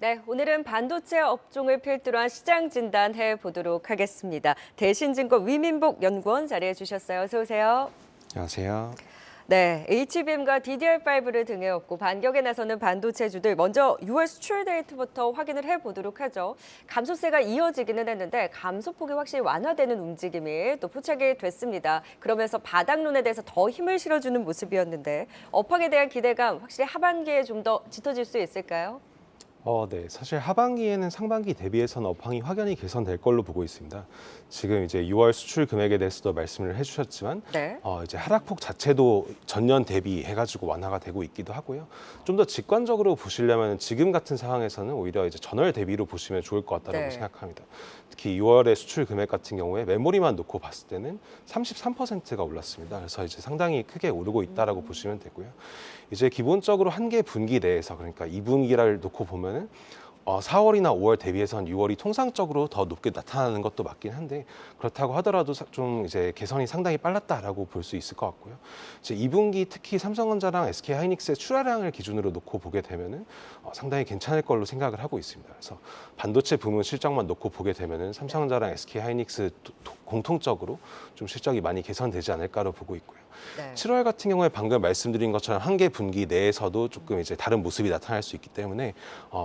네, 오늘은 반도체 업종을 필두로 한 시장 진단해 보도록 하겠습니다. 대신증권 위민복 연구원 자리해 주셨어요. 어서 오세요. 안녕하세요. 네, HBM과 DDR5를 등에 업고 반격에 나서는 반도체주들 먼저 6월 수출 데이터부터 확인을 해보도록 하죠. 감소세가 이어지기는 했는데 감소폭이 확실히 완화되는 움직임이 또 포착이 됐습니다. 그러면서 바닥론에 대해서 더 힘을 실어주는 모습이었는데 업황에 대한 기대감 확실히 하반기에 좀 더 짙어질 수 있을까요? 네. 사실 하반기에는 상반기 대비해서는 업황이 확연히 개선될 걸로 보고 있습니다. 지금 이제 6월 수출 금액에 대해서도 말씀을 해주셨지만, 네. 이제 하락폭 자체도 전년 대비해가지고 완화가 되고 있기도 하고요. 좀 더 직관적으로 보시려면 지금 같은 상황에서는 오히려 이제 전월 대비로 보시면 좋을 것 같다고 네. 생각합니다. 특히 6월의 수출 금액 같은 경우에 메모리만 놓고 봤을 때는 33%가 올랐습니다. 그래서 이제 상당히 크게 오르고 있다라고 보시면 되고요. 이제 기본적으로 한 개 분기 내에서 그러니까 2분기를 놓고 보면은 4월이나 5월 대비해서는 6월이 통상적으로 더 높게 나타나는 것도 맞긴 한데 그렇다고 하더라도 좀 이제 개선이 상당히 빨랐다라고 볼 수 있을 것 같고요. 이제 2분기 특히 삼성전자랑 SK하이닉스의 출하량을 기준으로 놓고 보게 되면은 상당히 괜찮을 걸로 생각을 하고 있습니다. 그래서 반도체 부문 실적만 놓고 보게 되면은 삼성전자랑 SK하이닉스 공통적으로 좀 실적이 많이 개선되지 않을까로 보고 있고요. 네. 7월 같은 경우에 방금 말씀드린 것처럼 한 개 분기 내에서도 조금 이제 다른 모습이 나타날 수 있기 때문에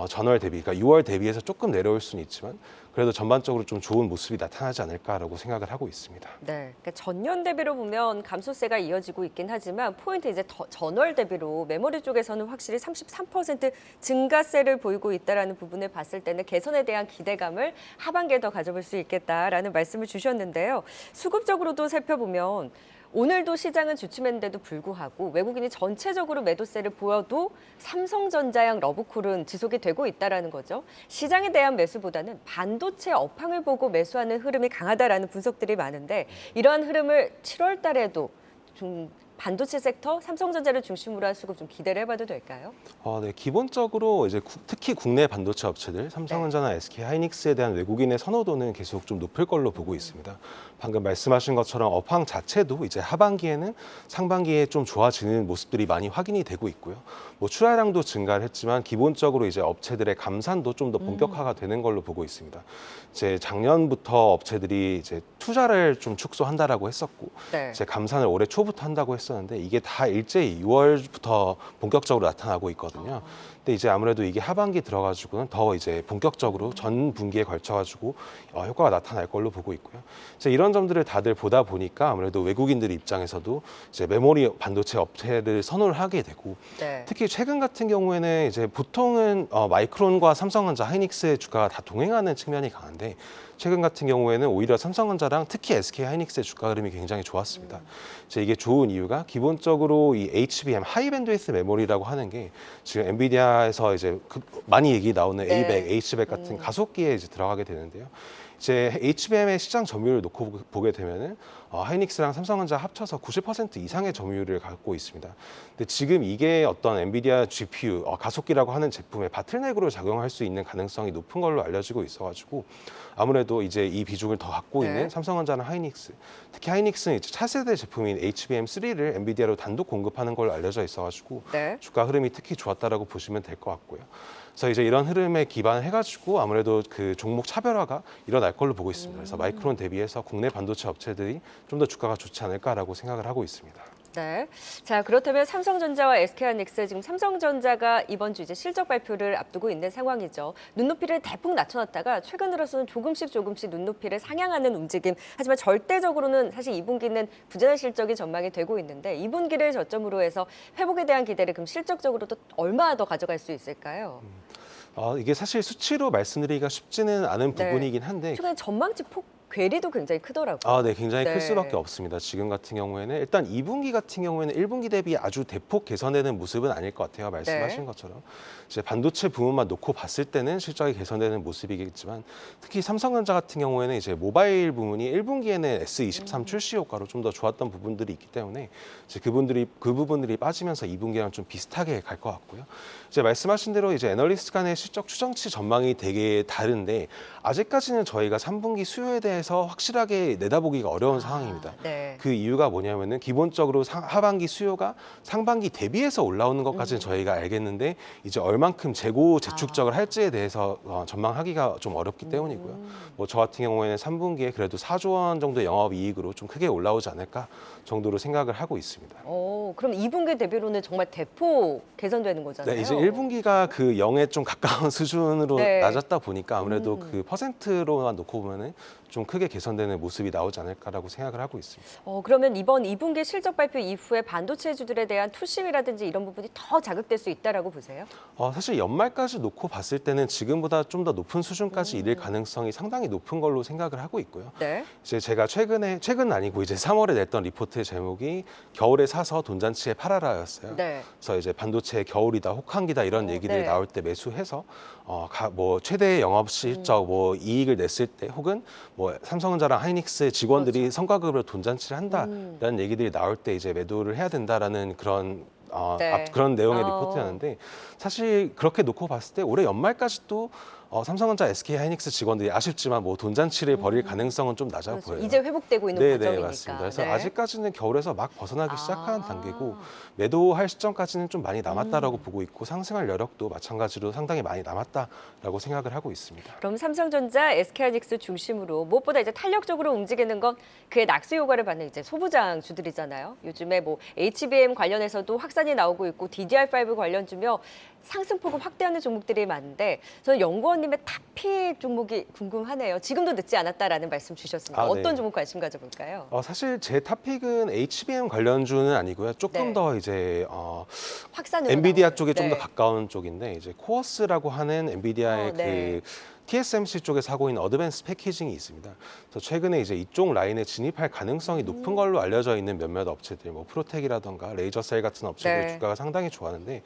전월 대비, 그러니까 6월 대비해서 조금 내려올 수는 있지만 그래도 전반적으로 좀 좋은 모습이 나타나지 않을까라고 생각을 하고 있습니다. 네, 그러니까 전년 대비로 보면 감소세가 이어지고 있긴 하지만 포인트 이제 전월 대비로 메모리 쪽에서는 확실히 33% 증가세를 보이고 있다라는 부분을 봤을 때는 개선에 대한 기대감을 하반기에 더 가져볼 수 있겠다라는 말씀을 주셨는데요. 수급적으로도 살펴보면 오늘도 시장은 주춤했는데도 불구하고 외국인이 전체적으로 매도세를 보여도 삼성전자양 러브콜은 지속이 되고 있다라는 거죠. 시장에 대한 매수보다는 반도체 업황을 보고 매수하는 흐름이 강하다라는 분석들이 많은데 이러한 흐름을 7월 달에도 좀 반도체 섹터, 삼성전자를 중심으로 한 수급 좀 기대를 해봐도 될까요? 네, 기본적으로 이제 특히 국내 반도체 업체들, 삼성전자나 SK하이닉스에 대한 외국인의 선호도는 계속 좀 높을 걸로 보고 있습니다. 방금 말씀하신 것처럼 업황 자체도 이제 하반기에는 상반기에 좀 좋아지는 모습들이 많이 확인이 되고 있고요. 뭐 출하량도 증가를 했지만 기본적으로 이제 업체들의 감산도 좀 더 본격화가 되는 걸로 보고 있습니다. 이제 작년부터 업체들이 이제 투자를 좀 축소한다라고 했었고, 네. 이제 감산을 올해 초부터 한다고 했었는데 이게 다 일제히 6월부터 본격적으로 나타나고 있거든요. 근데 이제 아무래도 이게 하반기 들어가지고는 더 이제 본격적으로 전 분기에 걸쳐가지고 효과가 나타날 걸로 보고 있고요. 이제 이런 점들을 다들 보다 보니까 아무래도 외국인들 입장에서도 이제 메모리 반도체 업체를 선호를 하게 되고 네. 특히 최근 같은 경우에는 이제 보통은 마이크론과 삼성전자, 하이닉스의 주가가 다 동행하는 측면이 강한데 최근 같은 경우에는 오히려 삼성전자랑 특히 SK하이닉스의 주가 흐름이 굉장히 좋았습니다. 이제 이게 좋은 이유가 기본적으로 이 HBM 하이 밴드위스 메모리라고 하는 게 지금 엔비디아에서 이제 많이 얘기 나오는 네. A100, H100 같은 가속기에 이제 들어가게 되는데요. 이제 HBM의 시장 점유율을 놓고 보게 되면은 하이닉스랑 삼성전자 합쳐서 90% 이상의 점유율을 갖고 있습니다. 근데 지금 이게 어떤 엔비디아 GPU 가속기라고 하는 제품의 바틀넥으로 작용할 수 있는 가능성이 높은 걸로 알려지고 있어가지고 아무래도 이제 이 비중을 더 갖고 네. 있는 삼성전자나 하이닉스, 특히 하이닉스는 이제 차세대 제품인 HBM3를 엔비디아로 단독 공급하는 걸로 알려져 있어가지고 네. 주가 흐름이 특히 좋았다라고 보시면 될 것 같고요. 그래서 이제 이런 흐름에 기반해가지고 아무래도 그 종목 차별화가 일어날 걸로 보고 있습니다. 그래서 마이크론 대비해서 국내 반도체 업체들이 좀 더 주가가 좋지 않을까라고 생각을 하고 있습니다. 네. 자, 그렇다면 삼성전자와 SK하이닉스 지금 삼성전자가 이번 주 이제 실적 발표를 앞두고 있는 상황이죠. 눈높이를 대폭 낮춰놨다가 최근 들어서는 조금씩 눈높이를 상향하는 움직임. 하지만 절대적으로는 사실 2분기는 부진한 실적이 전망이 되고 있는데 2분기를 저점으로 해서 회복에 대한 기대를 그럼 실적적으로도 얼마 더 가져갈 수 있을까요? 이게 사실 수치로 말씀드리기가 쉽지는 않은 네. 부분이긴 한데 최근에 전망치 괴리도 굉장히 크더라고요. 네, 굉장히 네. 클 수밖에 없습니다. 지금 같은 경우에는 일단 2분기 같은 경우에는 1분기 대비 아주 대폭 개선되는 모습은 아닐 것 같아요. 말씀하신 네. 것처럼 이제 반도체 부분만 놓고 봤을 때는 실적이 개선되는 모습이겠지만 특히 삼성전자 같은 경우에는 이제 모바일 부분이 1분기에는 S23 출시 효과로 좀 더 좋았던 부분들이 있기 때문에 이제 그 부분들이 빠지면서 2분기랑 좀 비슷하게 갈 것 같고요. 이제 말씀하신 대로 이제 애널리스트 간의 실적 추정치 전망이 되게 다른데 아직까지는 저희가 3분기 수요에 대해 해서 확실하게 내다보기가 어려운 상황입니다. 네. 그 이유가 뭐냐면은 기본적으로 하반기 수요가 상반기 대비해서 올라오는 것까지는 저희가 알겠는데 이제 얼만큼 재고 재축적을 할지에 대해서 전망하기가 좀 어렵기 때문이고요. 뭐 저 같은 경우에는 3분기에 그래도 4조 원 정도의 영업이익으로 좀 크게 올라오지 않을까 정도로 생각을 하고 있습니다. 그럼 2분기 대비로는 정말 대폭 개선되는 거잖아요. 네, 이제 1분기가 그 0에 좀 가까운 수준으로 네. 낮았다 보니까 아무래도 그 퍼센트로만 놓고 보면은 좀 크게 개선되는 모습이 나오지 않을까라고 생각을 하고 있습니다. 그러면 이번 2분기 실적 발표 이후에 반도체주들에 대한 투심이라든지 이런 부분이 더 자극될 수 있다라고 보세요? 사실 연말까지 놓고 봤을 때는 지금보다 좀 더 높은 수준까지 이를 가능성이 상당히 높은 걸로 생각을 하고 있고요. 네. 이제 제가 최근 아니고 이제 3월에 냈던 리포트 제목이 겨울에 사서 돈잔치에 팔아라였어요. 네. 그래서 이제 반도체 겨울이다, 혹한기다 이런 얘기들이 네. 나올 때 매수해서 뭐 최대 영업 실적, 뭐 이익을 냈을 때, 혹은 뭐 삼성전자랑 하이닉스 직원들이 성과급으로 돈잔치를 한다라는 얘기들이 나올 때 이제 매도를 해야 된다라는 그런 네. 그런 내용의 리포트였는데, 사실 그렇게 놓고 봤을 때 올해 연말까지 또 삼성전자, SK 하이닉스 직원들이 아쉽지만 뭐 돈잔치를 벌일 가능성은 좀 낮아 그렇죠. 보여요. 이제 회복되고 있는 네, 과정이니까. 맞습니다. 그래서 네. 아직까지는 겨울에서 막 벗어나기 시작하는 아. 단계고, 매도할 시점까지는 좀 많이 남았다라고 보고 있고, 상승할 여력도 마찬가지로 상당히 많이 남았다라고 생각을 하고 있습니다. 그럼 삼성전자, SK하이닉스 중심으로 무엇보다 이제 탄력적으로 움직이는 건 그의 낙수 효과를 받는 이제 소부장 주들이잖아요. 요즘에 뭐 HBM 관련해서도 확산이 나오고 있고 DDR5 관련주며 상승폭을 확대하는 종목들이 많은데, 저는 연구원님의 탑픽 종목이 궁금하네요. 지금도 늦지 않았다라는 말씀 주셨습니다. 어떤 네. 종목 관심 가져볼까요? 사실 제 탑픽은 HBM 관련주는 아니고요. 조금 네. 더 이제 확산으로 엔비디아 나오는. 쪽에 좀 더 네. 가까운 쪽인데, 이제 코어스라고 하는 엔비디아의 네. 그 TSMC 쪽에서 하고 있는 어드밴스 패키징이 있습니다. 그래서 최근에 이제 이쪽 라인에 진입할 가능성이 높은 걸로 알려져 있는 몇몇 업체들, 뭐 프로텍이라던가 레이저셀 같은 업체들 네. 주가가 상당히 좋았는데,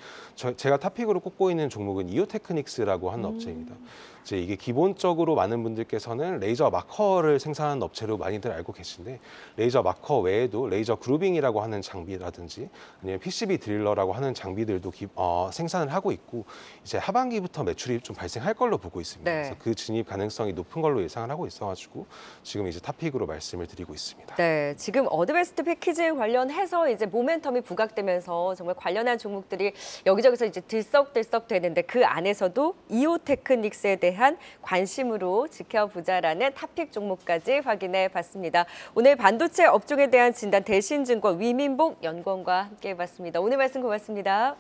제가 탑픽으로 꼽고 있는 종목은 이오테크닉스라고 하는 업체입니다. 이제 이게 기본적으로 많은 분들께서는 레이저 마커를 생산하는 업체로 많이들 알고 계신데, 레이저 마커 외에도 레이저 그루빙이라고 하는 장비라든지 아니면 PCB 드릴러라고 하는 장비들도 생산을 하고 있고, 이제 하반기부터 매출이 좀 발생할 걸로 보고 있습니다. 네. 그래서 그 진입 가능성이 높은 걸로 예상을 하고 있어가지고 지금 이제 탑픽으로 말씀을 드리고 있습니다. 네, 지금 어드밴스드 패키징 관련해서 이제 모멘텀이 부각되면서 정말 관련한 종목들이 여기저기서 이제 들썩들썩 되는데, 그 안에서도 이오테크닉스에 대한 관심으로 지켜보자라는 탑픽 종목까지 확인해 봤습니다. 오늘 반도체 업종에 대한 진단 대신증권 위민복 연구원과 함께 해봤습니다. 오늘 말씀 고맙습니다.